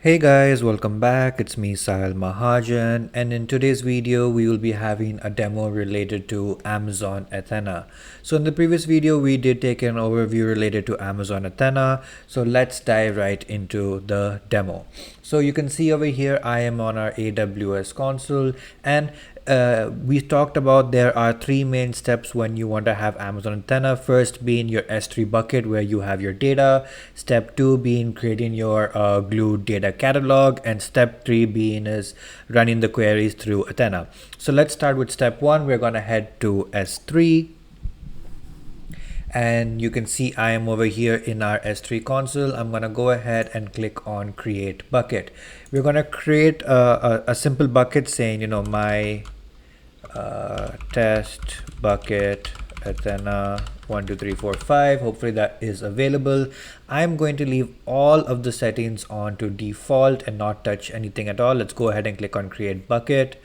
Hey guys, welcome back. It's me Sahil Mahajan, and in today's video we will be having a demo related to Amazon Athena. So in the previous video we did take an overview related to Amazon Athena. So let's dive right into the demo. So you can see over here I am on our AWS console, and we talked about there are three main steps when you want to have Amazon Athena. First being your S3 bucket where you have your data. Step 2 being creating your glue data catalog, and step 3 being is running the queries through Athena. So let's start with step 1. We're going to head to S3. And you can see I am over here in our S3 console. I'm going to go ahead and click on create bucket. We're going to create a simple bucket saying, my test bucket Athena 1 2 3 4 5. Hopefully that is available. I'm going to leave all of the settings on to default and not touch anything at all. Let's go ahead and click on create bucket.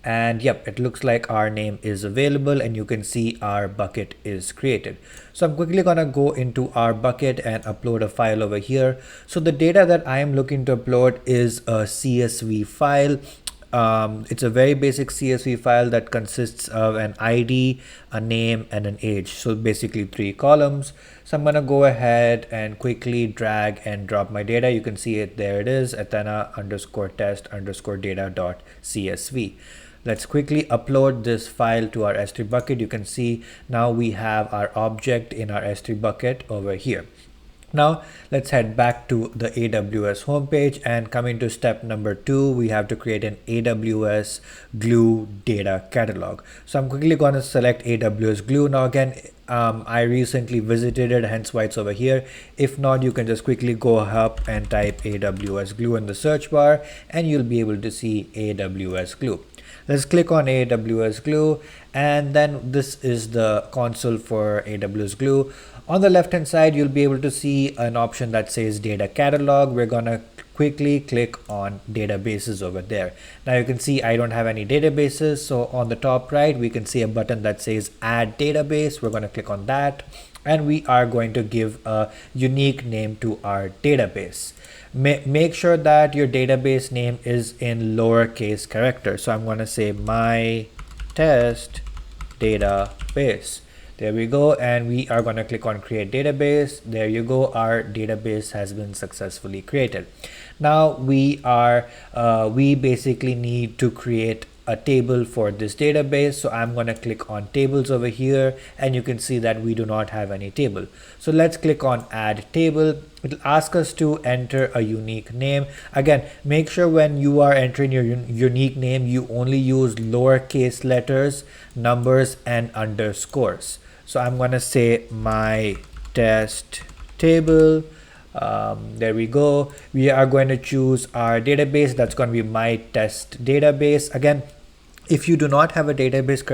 And yep, it looks like our name is available and you can see our bucket is created. So I'm quickly gonna go into our bucket and upload a file over here. So the data that I am looking to upload is a CSV file. It's a very basic CSV file that consists of an ID, a name, and an age. So basically 3 columns. So I'm gonna go ahead and quickly drag and drop my data. You can see it, there it is, Athena _test _data.csv. Let's quickly upload this file to our S3 bucket. You can see now we have our object in our S3 bucket over here. Now let's head back to the AWS homepage, and coming to step number 2, we have to create an AWS Glue data catalog. So I'm quickly going to select AWS Glue. Now again, I recently visited it, hence why it's over here. If not, you can just quickly go up and type AWS Glue in the search bar and you'll be able to see AWS Glue. Let's click on AWS Glue, and then this is the console for AWS Glue. On the left hand side, you'll be able to see an option that says data catalog. We're gonna quickly click on databases over there. Now you can see I don't have any databases, so on the top right we can see a button that says add database. We're going to click on that, and we are going to give a unique name to our database. Make sure that your database name is in lowercase characters. So I'm going to say my test database. There we go, and we are going to click on create database. There you go, our database has been successfully created. Now we basically need to create a table for this database. So I'm going to click on tables over here, and you can see that we do not have any table. So let's click on add table. It'll ask us to enter a unique name. Again, make sure when you are entering your unique name, you only use lowercase letters, numbers, and underscores. So I'm going to say my test table. There we go. We are going to choose our database. That's going to be my test database. Again, if you do not have a database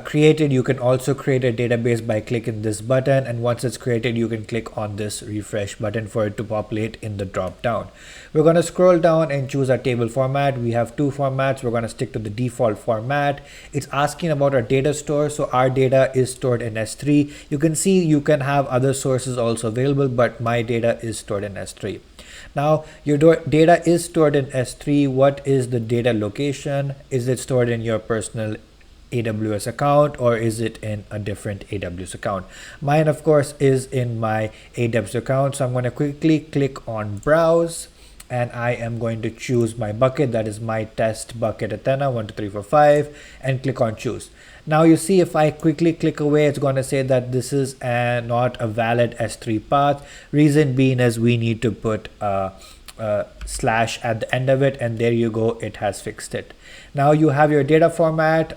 created, you can also create a database by clicking this button, and once it's created you can click on this refresh button for it to populate in the drop down. We're going to scroll down and choose our table format. We have 2 formats. We're going to stick to the default format. It's asking about our data store, so our data is stored in S3. You can see you can have other sources also available, but my data is stored in S3. Now your data is stored in S3. What is the data location? Is it stored in your personal AWS account, or is it in a different AWS account? Mine of course is in my AWS account, so I'm going to quickly click on browse, and I am going to choose my bucket, that is my test bucket Athena 1 2 3 4 5, and click on choose. Now you see if I quickly click away, it's going to say that this is not a valid S3 path. Reason being is we need to put slash at the end of it, and there you go, it has fixed it. Now you have your data format.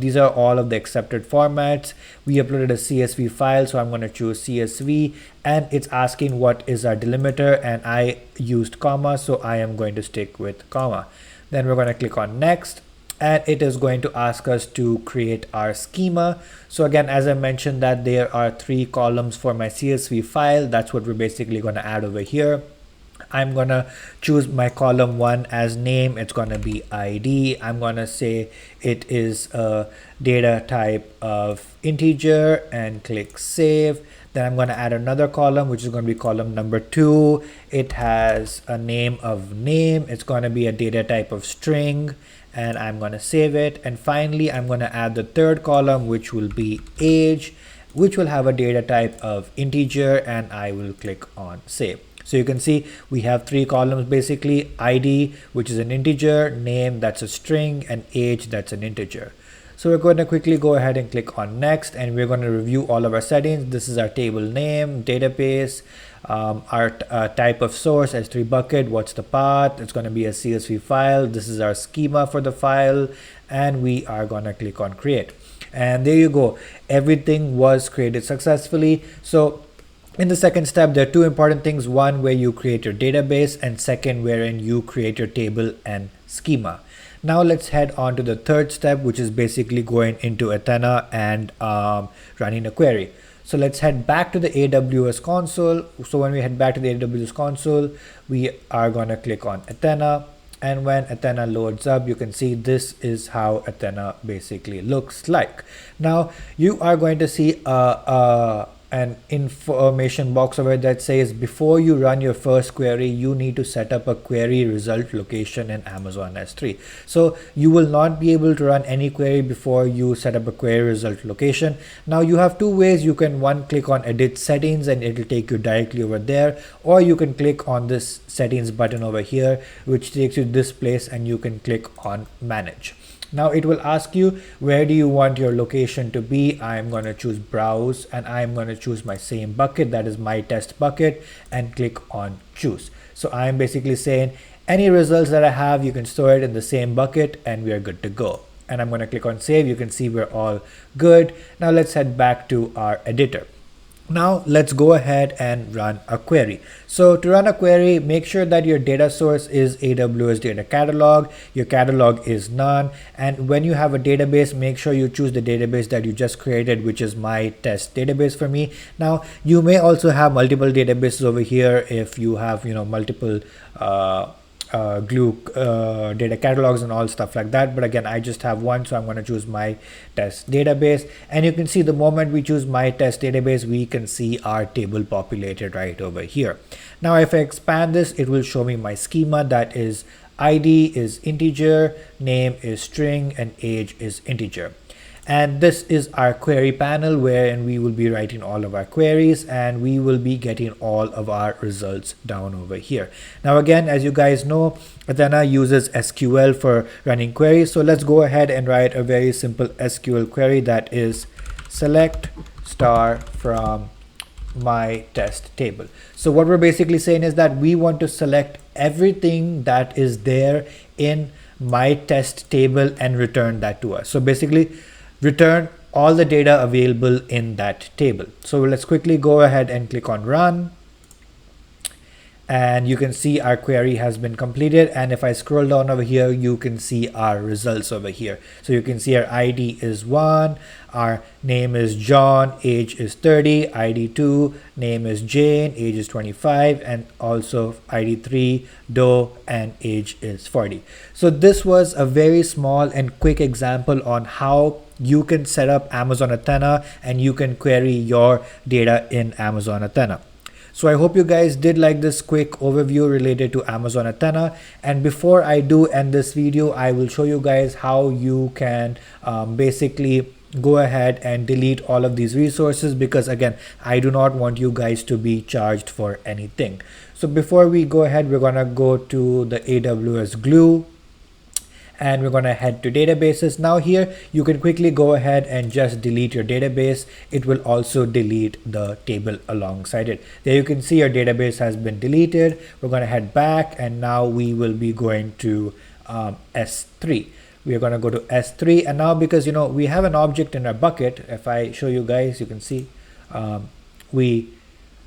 These are all of the accepted formats. We uploaded a CSV file, so I'm going to choose CSV, and it's asking what is our delimiter, and I used comma, so I am going to stick with comma. Then we're going to click on next, and it is going to ask us to create our schema. So again, as I mentioned, that there are 3 columns for my CSV file. That's what we're basically going to add over here. I'm gonna choose my column 1 as name. It's gonna be ID. I'm gonna say it is a data type of integer and click save. Then I'm going to add another column, which is going to be column number 2. It has a name of name. It's going to be a data type of string, and I'm going to save it. And finally, I'm going to add the third column, which will be age, which will have a data type of integer, and I will click on save. So you can see we have 3 columns basically: ID, which is an integer, name, that's a string, and age, that's an integer. So we're going to quickly go ahead and click on next, and we're going to review all of our settings. This is our table name, database, our type of source, S3 bucket, what's the path, it's going to be a CSV file. This is our schema for the file, and we are going to click on create. And there you go. Everything was created successfully. So in the second step, there are 2 important things. One, where you create your database, and second, wherein you create your table and schema. Now let's head on to the third step, which is basically going into Athena and running a query. So let's head back to the AWS console. So when we head back to the AWS console, we are going to click on Athena. And when Athena loads up, you can see this is how Athena basically looks like. Now you are going to see an information box over that says, before you run your first query, you need to set up a query result location in Amazon S3. So you will not be able to run any query before you set up a query result location. Now you have 2 ways. You can click on edit settings, and it will take you directly over there, or you can click on this settings button over here, which takes you to this place, and you can click on manage. Now it will ask you, where do you want your location to be? I'm going to choose browse, and I'm going to choose my same bucket, that is my test bucket, and click on choose. So I'm basically saying any results that I have, you can store it in the same bucket, and we are good to go. And I'm going to click on save. You can see we're all good. Now let's head back to our editor. Now let's go ahead and run a query. So to run a query, make sure that your data source is AWS data catalog, your catalog is none, and when you have a database, make sure you choose the database that you just created, which is my test database for me. Now you may also have multiple databases over here if you have multiple glue data catalogs and all stuff like that, but again, I just have one, so I'm going to choose my test database. And you can see the moment we choose my test database, we can see our table populated right over here. Now if I expand this, it will show me my schema, that is ID is integer, name is string, and age is integer. And this is our query panel, wherein we will be writing all of our queries, and we will be getting all of our results down over here. Now again, as you guys know, Athena uses SQL for running queries. So let's go ahead and write a very simple SQL query, that is select star from my test table. So what we're basically saying is that we want to select everything that is there in my test table and return that to us. So basically, return all the data available in that table. So let's quickly go ahead and click on run, and you can see our query has been completed. And if I scroll down over here, you can see our results over here. So you can see our ID is 1, our name is John, age is 30, ID 2, name is Jane, age is 25, and also ID 3, Doe, and age is 40. So this was a very small and quick example on how you can set up Amazon Athena and you can query your data in Amazon Athena. So I hope you guys did like this quick overview related to Amazon Athena. And before I do end this video, I will show you guys how you can basically go ahead and delete all of these resources, because again, I do not want you guys to be charged for anything. So before we go ahead, we're gonna go to the AWS Glue, and we're going to head to databases. Now here you can quickly go ahead and just delete your database. It will also delete the table alongside it. There you can see your database has been deleted. We're going to head back, and now we will be going to S3. We are going to go to S3, and now because we have an object in our bucket, if I show you guys, you can see we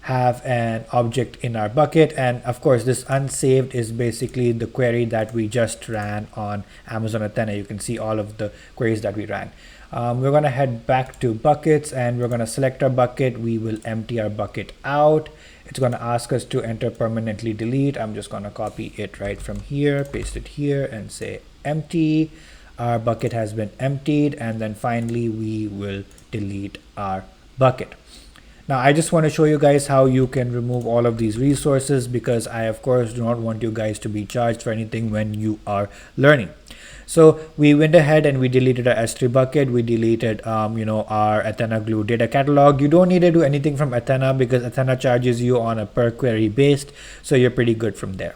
have an object in our bucket, and of course this unsaved is basically the query that we just ran on Amazon Athena. You can see all of the queries that we ran. We're going to head back to buckets and we're going to select our bucket. We will empty our bucket out. It's going to ask us to enter permanently delete. I'm just going to copy it right from here, paste it here and say empty. Our bucket has been emptied, and then finally we will delete our bucket. Now I just want to show you guys how you can remove all of these resources, because I of course do not want you guys to be charged for anything when you are learning. So we went ahead and we deleted our S3 bucket. We deleted our Athena Glue data catalog. You don't need to do anything from Athena because Athena charges you on a per query based, so you're pretty good from there.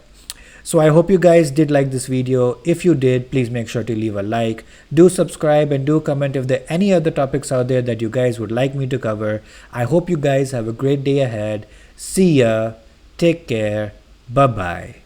So I hope you guys did like this video. If you did, please make sure to leave a like, do subscribe, and do comment if there are any other topics out there that you guys would like me to cover. I hope you guys have a great day ahead. See ya. Take care. Bye-bye.